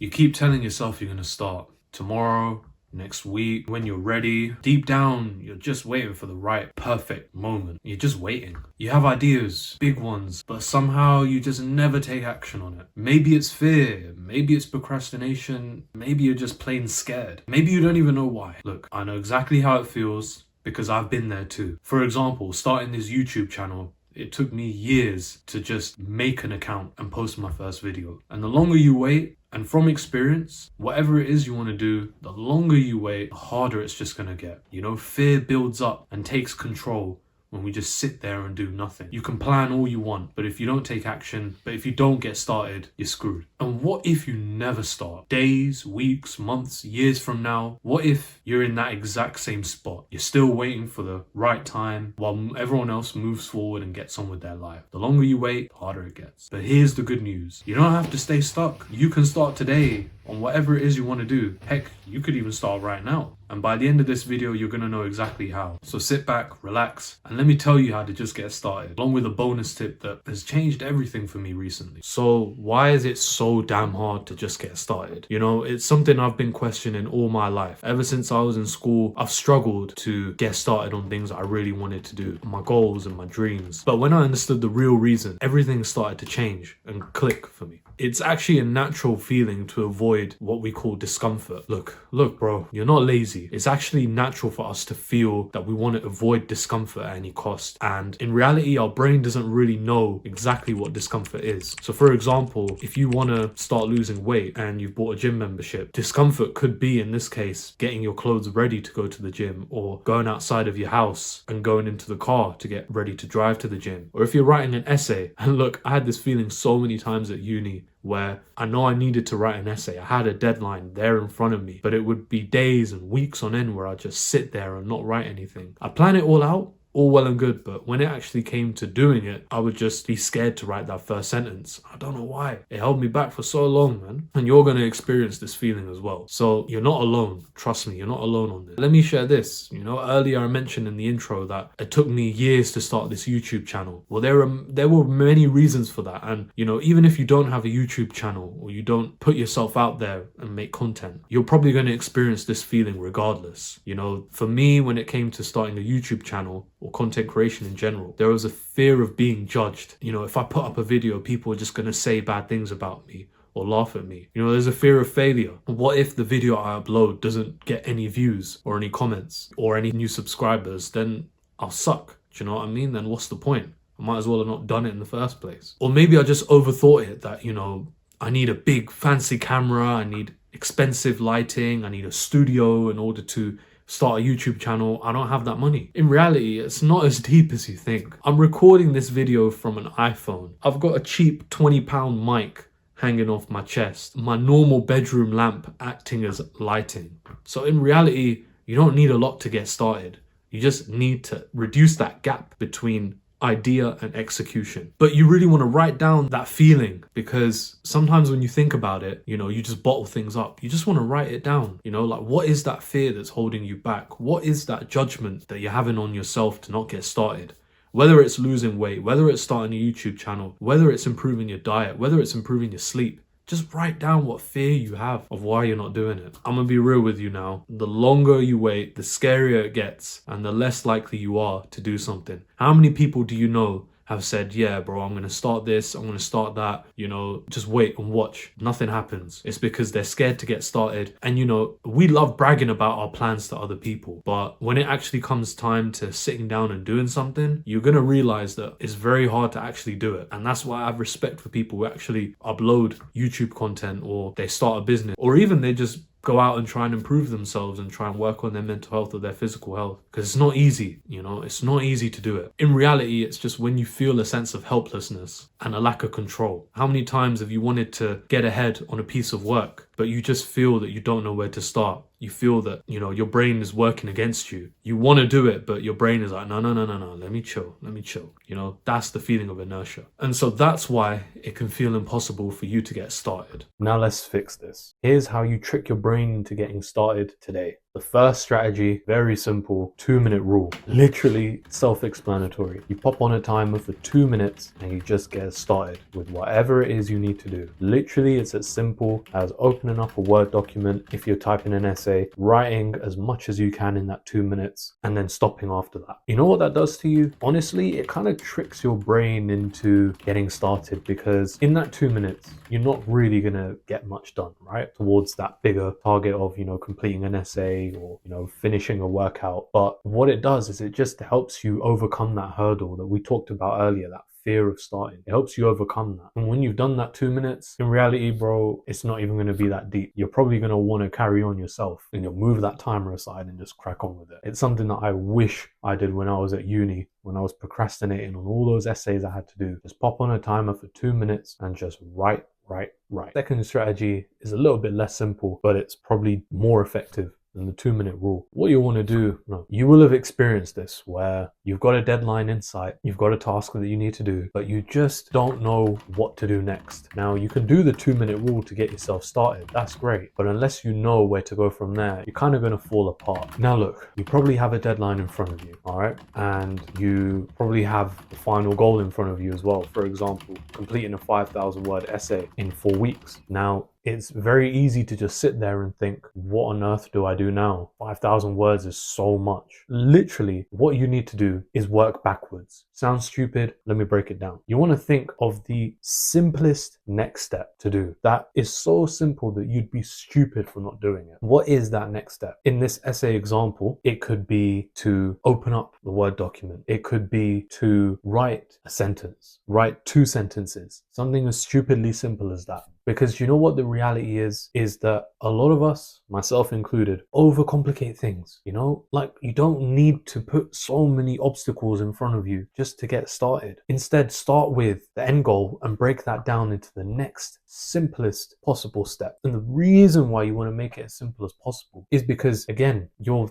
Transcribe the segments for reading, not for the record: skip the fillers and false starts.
You keep telling yourself you're gonna start tomorrow, next week, when you're ready. Deep down, you're just waiting for the right, perfect moment. You're just waiting. You have ideas, big ones, but somehow you just never take action on it. Maybe it's fear, maybe it's procrastination, maybe you're just plain scared. Maybe you don't even know why. Look, I know exactly how it feels because I've been there too. For example, starting this YouTube channel, it took me years to just make an account and post my first video. And the longer you wait, and from experience, whatever it is you want to do, the longer you wait, the harder it's just going to get. You know, fear builds up and takes control when we just sit there and do nothing. You can plan all you want, but if you don't take action, but if you don't get started, you're screwed. And what if you never start? Days, weeks, months, years from now, what if you're in that exact same spot? You're still waiting for the right time while everyone else moves forward and gets on with their life. The longer you wait, the harder it gets. But here's the good news. You don't have to stay stuck. You can start today on whatever it is you want to do. Heck, you could even start right now. And by the end of this video, you're going to know exactly how. So sit back, relax, and let me tell you how to just get started, along with a bonus tip that has changed everything for me recently. So why is it so damn hard to just get started? You know, it's something I've been questioning all my life. Ever since I was in school, I've struggled to get started on things that I really wanted to do, my goals and my dreams. But when I understood the real reason, everything started to change and click for me. It's actually a natural feeling to avoid what we call discomfort. Look, bro, you're not lazy. It's actually natural for us to feel that we want to avoid discomfort at any cost. And in reality, our brain doesn't really know exactly what discomfort is. So for example, if you want to start losing weight and you've bought a gym membership, discomfort could be, in this case, getting your clothes ready to go to the gym, or going outside of your house and going into the car to get ready to drive to the gym. Or if you're writing an essay, and look, I had this feeling so many times at uni where I know I needed to write an essay. I had a deadline there in front of me, but it would be days and weeks on end where I'd just sit there and not write anything. I plan it all out, all well and good, but when it actually came to doing it, I would just be scared to write that first sentence. I don't know why. It held me back for so long, man. And you're going to experience this feeling as well. So you're not alone. Trust me, you're not alone on this. Let me share this. You know, earlier I mentioned in the intro that it took me years to start this YouTube channel. Well, there were many reasons for that. And, you know, even if you don't have a YouTube channel or you don't put yourself out there and make content, you're probably going to experience this feeling regardless. You know, for me, when it came to starting a YouTube channel, or content creation in general, there was a fear of being judged. You know, if I put up a video, people are just going to say bad things about me or laugh at me. You know, there's a fear of failure. What if the video I upload doesn't get any views or any comments or any new subscribers? Then I'll suck. Do you know what I mean? Then what's the point? I might as well have not done it in the first place. Or maybe I just overthought it, that, you know, I need a big fancy camera, I need expensive lighting, I need a studio in order to start a YouTube channel. I don't have that money. In reality, it's not as deep as you think. I'm recording this video from an iPhone. I've got a cheap £20 mic hanging off my chest, my normal bedroom lamp acting as lighting. So in reality, you don't need a lot to get started. You just need to reduce that gap between idea and execution. But you really want to write down that feeling, because sometimes when you think about it, you know, you just bottle things up. You just want to write it down. You know, like, what is that fear that's holding you back? What is that judgment that you're having on yourself to not get started? Whether it's losing weight, whether it's starting a YouTube channel, whether it's improving your diet, whether it's improving your sleep, just write down what fear you have of why you're not doing it. I'm gonna be real with you now. The longer you wait, the scarier it gets, and the less likely you are to do something. How many people do you know have said, yeah, bro, I'm gonna start this, I'm gonna start that, you know, just wait and watch. Nothing happens. It's because they're scared to get started. And, you know, we love bragging about our plans to other people, but when it actually comes time to sitting down and doing something, you're gonna realize that it's very hard to actually do it. And that's why I have respect for people who actually upload YouTube content, or they start a business, or even they just go out and try and improve themselves and try and work on their mental health or their physical health. Because it's not easy, you know, it's not easy to do it. In reality, it's just when you feel a sense of helplessness and a lack of control. How many times have you wanted to get ahead on a piece of work, but you just feel that you don't know where to start? You feel that, you know, your brain is working against you. You want to do it, but your brain is like, no, let me chill. You know, that's the feeling of inertia. And so that's why it can feel impossible for you to get started. Now let's fix this. Here's how you trick your brain into getting started today. The first strategy, very simple, 2-minute rule. Literally self-explanatory. You pop on a timer for 2 minutes and you just get started with whatever it is you need to do. Literally, it's as simple as opening up a Word document if you're typing an essay, writing as much as you can in that 2 minutes, and then stopping after that. You know what that does to you? Honestly, it kind of tricks your brain into getting started, because in that 2 minutes, you're not really gonna get much done, right? Towards that bigger target of, completing an essay or, finishing a workout. But what it does is it just helps you overcome that hurdle that we talked about earlier, that fear of starting. It helps you overcome that. And when you've done that 2 minutes, in reality, bro, it's not even going to be that deep. You're probably going to want to carry on yourself, and you'll move that timer aside and just crack on with it. It's something that I wish I did when I was at uni, when I was procrastinating on all those essays I had to do. Just pop on a timer for 2 minutes and just write. Second strategy is a little bit less simple, but it's probably more effective than the 2-minute rule. What you want to do, you will have experienced this, where you've got a deadline in sight, you've got a task that you need to do, but you just don't know what to do next. Now, you can do the 2-minute rule to get yourself started. That's great. But unless you know where to go from there, you're kind of going to fall apart. Now, look, you probably have a deadline in front of you, all right? And you probably have the final goal in front of you as well. For example, completing a 5,000 word essay in 4 weeks. Now, it's very easy to just sit there and think, what on earth do I do now? 5,000 words is so much. Literally, what you need to do is work backwards. Sounds stupid? Let me break it down. You want to think of the simplest next step to do. That is so simple that you'd be stupid for not doing it. What is that next step? In this essay example, it could be to open up the Word document. It could be to write a sentence, write 2 sentences, something as stupidly simple as that. Because you know what the reality is that a lot of us, myself included, overcomplicate things. Like, you don't need to put so many obstacles in front of you just to get started. Instead, start with the end goal and break that down into the next simplest possible step. And the reason why you want to make it as simple as possible is because, again, your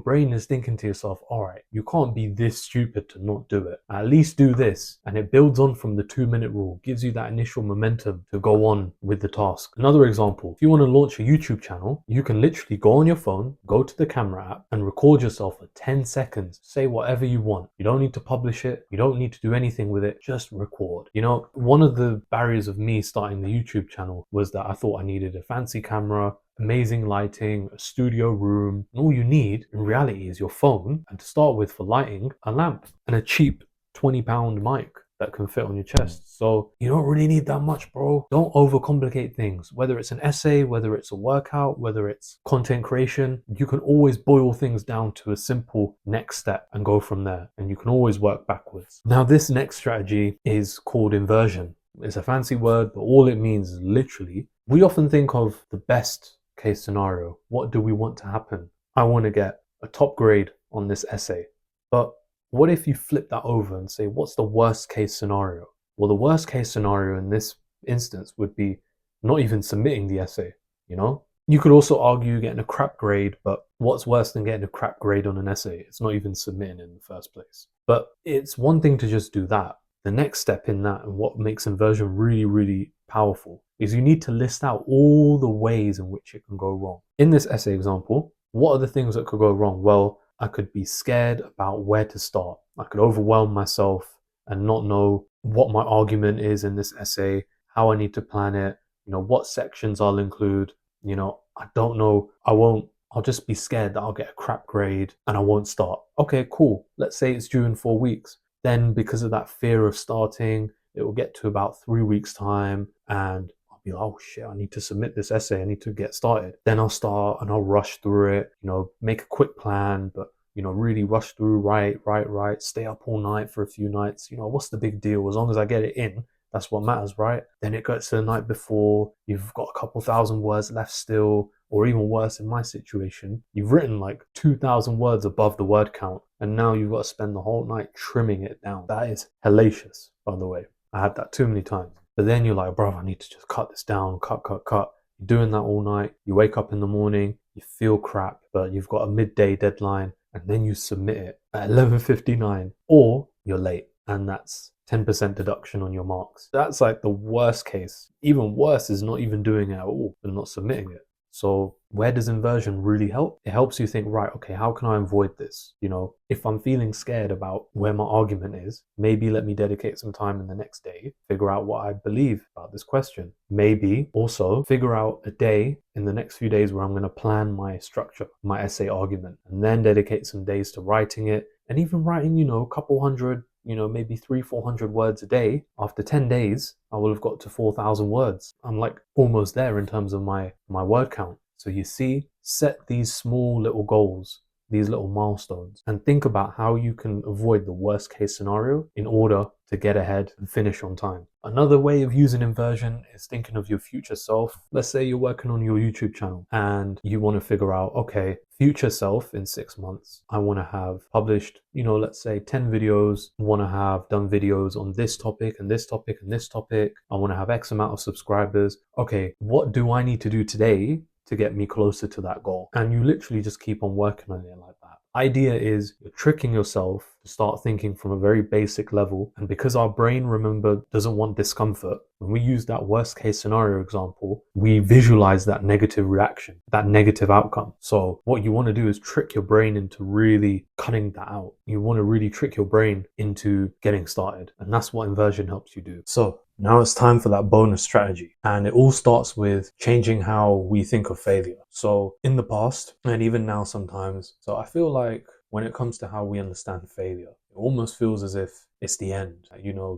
brain is thinking to yourself, all right, you can't be this stupid to not do it. At least do this. And it builds on from the 2-minute rule, gives you that initial momentum to go on with the task. Another example, if you want to launch a YouTube channel, you can literally go on your phone, go to the camera app and record yourself for 10 seconds. Say whatever you want. You don't need to publish it. You don't need to do anything with it. Just record. One of the barriers of me starting the YouTube channel was that I thought I needed a fancy camera, amazing lighting, a studio room. And all you need in reality is your phone, and to start with for lighting, a lamp and a cheap £20 mic that can fit on your chest. So you don't really need that much, bro. Don't overcomplicate things. Whether it's an essay, whether it's a workout, whether it's content creation, you can always boil things down to a simple next step and go from there. And you can always work backwards. Now, this next strategy is called inversion. It's a fancy word, but all it means is literally, we often think of the best case scenario. What do we want to happen? I want to get a top grade on this essay. But what if you flip that over and say, what's the worst case scenario? Well, the worst case scenario in this instance would be not even submitting the essay, You could also argue getting a crap grade, but what's worse than getting a crap grade on an essay? It's not even submitting in the first place. But it's one thing to just do that. The next step in that, and what makes inversion really, really powerful, is you need to list out all the ways in which it can go wrong. In this essay example, what are the things that could go wrong? Well, I could be scared about where to start. I could overwhelm myself and not know what my argument is in this essay, how I need to plan it, what sections I'll include. I don't know. I'll just be scared that I'll get a crap grade and I won't start. Okay, cool. Let's say it's due in 4 weeks. Then because of that fear of starting, it will get to about 3 weeks time and be like, oh shit, I need to submit this essay. I need to get started. Then I'll start and I'll rush through it, make a quick plan, but, really rush through, write, stay up all night for a few nights. What's the big deal? As long as I get it in, that's what matters, right? Then it gets to the night before, you've got a couple thousand words left still, or even worse in my situation, you've written like 2,000 words above the word count, and now you've got to spend the whole night trimming it down. That is hellacious, by the way. I had that too many times. But then you're like, bro, I need to just cut this down, cut. You're doing that all night. You wake up in the morning, you feel crap, but you've got a midday deadline, and then you submit it at 11:59, or you're late, and that's 10% deduction on your marks. That's like the worst case. Even worse is not even doing it at all and not submitting it. So where does inversion really help? It helps you think, right, okay, how can I avoid this? If I'm feeling scared about where my argument is, maybe let me dedicate some time in the next day, figure out what I believe about this question. Maybe also figure out a day in the next few days where I'm going to plan my structure, my essay argument, and then dedicate some days to writing it. And even writing, a couple hundred, maybe 300-400 words a day. After 10 days, I will have got to 4,000 words. I'm like almost there in terms of my word count. So you see, set these small little goals, these little milestones, and think about how you can avoid the worst case scenario in order to get ahead and finish on time. Another way of using inversion is thinking of your future self. Let's say you're working on your YouTube channel and you want to figure out, okay, future self in 6 months, I want to have published, let's say 10 videos, I want to have done videos on this topic and this topic and this topic. I want to have X amount of subscribers. Okay, what do I need to do today to get me closer to that goal? And you literally just keep on working on it like that. Idea is you're tricking yourself to start thinking from a very basic level. And because our brain, remember, doesn't want discomfort, when we use that worst case scenario example, we visualize that negative reaction, that negative outcome. So what you want to do is trick your brain into really cutting that out. You want to really trick your brain into getting started. And that's what inversion helps you do. So now it's time for that bonus strategy. And it all starts with changing how we think of failure. So in the past, and even now sometimes, so I feel like when it comes to how we understand failure, it almost feels as if it's the end,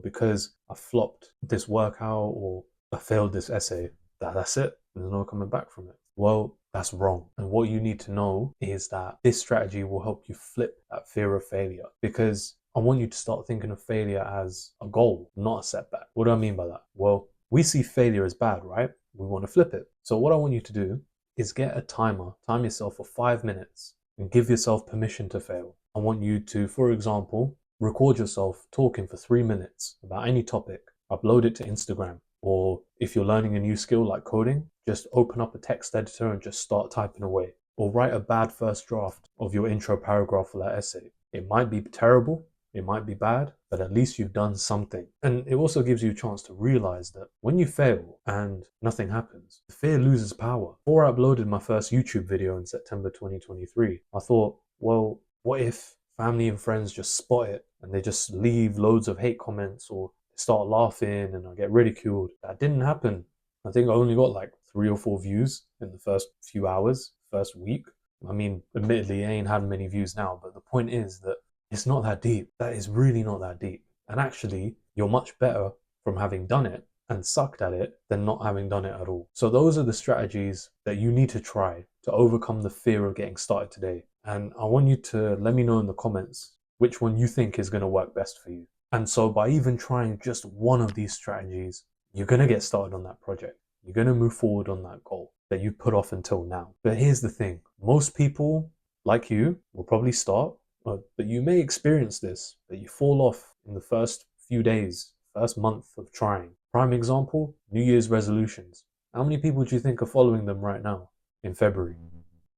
because I flopped this workout or I failed this essay, that's it. There's no coming back from it. Well, that's wrong. And what you need to know is that this strategy will help you flip that fear of failure, because I want you to start thinking of failure as a goal, not a setback. What do I mean by that? Well, we see failure as bad, right? We want to flip it. So what I want you to do is get a timer, time yourself for 5 minutes and give yourself permission to fail. I want you to, for example, record yourself talking for 3 minutes about any topic, upload it to Instagram, or if you're learning a new skill like coding, just open up a text editor and just start typing away, or write a bad first draft of your intro paragraph for that essay. It might be terrible, it might be bad, but at least you've done something. And it also gives you a chance to realize that when you fail and nothing happens, the fear loses power. Before I uploaded my first YouTube video in September 2023, I thought, well, what if family and friends just spot it and they just leave loads of hate comments or start laughing and I get ridiculed? That didn't happen. I think I only got like 3 or 4 views in the first few hours, first week. I mean, admittedly, I ain't had many views now, but the point is that it's not that deep. That is really not that deep. And actually, you're much better from having done it and sucked at it than not having done it at all. So those are the strategies that you need to try to overcome the fear of getting started today. And I want you to let me know in the comments which one you think is going to work best for you. And so by even trying just one of these strategies, you're going to get started on that project. You're going to move forward on that goal that you put off until now. But here's the thing. Most people like you will probably start, but you may experience this, that you fall off in the first few days, first month of trying. Prime example, New Year's resolutions. How many people do you think are following them right now in February?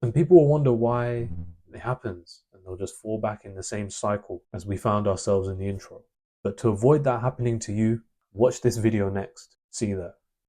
And people will wonder why it happens, and they'll just fall back in the same cycle as we found ourselves in the intro. But to avoid that happening to you, watch this video next. See you there.